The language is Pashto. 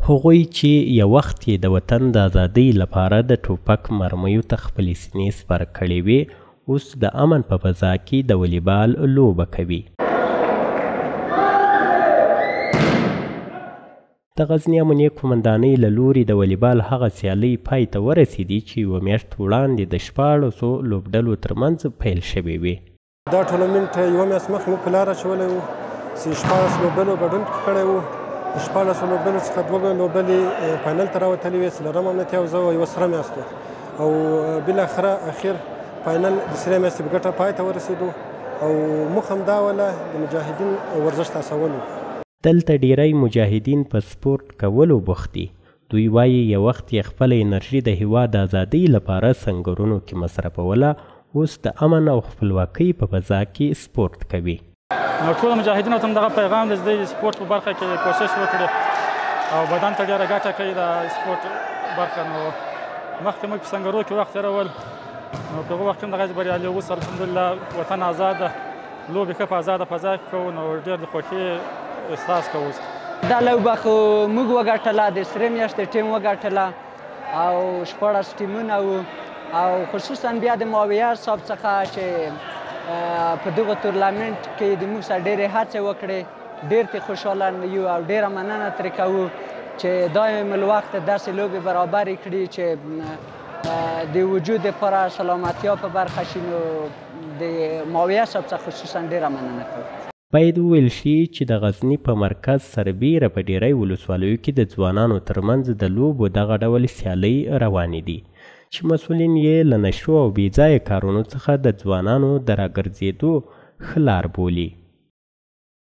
هغوی چې یو وخت یې د وطن د ازادۍ لپاره د ټوپک مرمیو ته خپلې سینې سپر کړې وې، اوس د امن په فضا کې د والیبال لوبه کوي. د غزني امنیه قومندانۍ له لوري د والیبال هغه سیالۍ پای ته ورسېدې چې یوه میاشت وړاندې د 14 لوبډلو ترمنځ پیل شوې وې. دا ټورنمنټ یوه میاشت مخکې موږ په لاره اچولی وو چې 14 لوبډلو ګډون کړی وو. د 14 لوبډلو څخه 2 لوبډلې فاینل ته راوتلې وې، څلورم امنیتي حوزه وه، یوه سره میاشت وه، او بالاخره اخر فاینل د سرې میاشتې په ګټه پای ته ورسېدو، او موږ همدا وله د مجاهدین ورزش ته هڅول وو. دلته ډیری مجاهدین په سپورت کولو بوخت دي. دوی وایي یو وخت یې خپله انرژي د هیواد د ازادۍ لپاره سنګرونو کې مصرفوله، اوس د امن او خپلواکۍ په فضا کې سپورت کوي. ټولو مجاهدینو ته همدغه پیغام دی چې د سپورت په برخه کې کوشش وکړي او بدن ته ډېره ګټه کوي د سپورت برخه. نو مخکې موږ په سنګرو کې وخت تېرول، نو په هغه وخت کې هم دغه بریالي اوس الحمدلله وطن ازاد ده، لوبې ښه په ازاده فضا کې کوو، نو ډېر د خوښۍ احساس کوو. دا لوبه خو موږ وګټله، د سرې میاشتې ټیم وګټله او 14 ټیمونه وو، او خصوصا بیا د معاویه صاحب څخه چې په دغه تورنمنټ کې د موږ سره ډېرې هڅې وکړې، ډېر ترې خوشحاله یو او ډېره مننه ترې کوو چې دایم الوقت داسې لوبې برابرې کړي چې د وجود لپاره سلامتیا په برخه شي. نو د معاویه صاحب څخه خصوصا ډېره مننه کوو. باید وویل شي چې د غزني په مرکز سربیره په ډیری ولسوالیو کې د ځوانانو ترمنځ د لوبو دغه ډول سیالۍ روانې دي چې مسؤلین یې له نشو او بېځایه کارونو څخه د ځوانانو د راګرځېدو ښه لار بولي.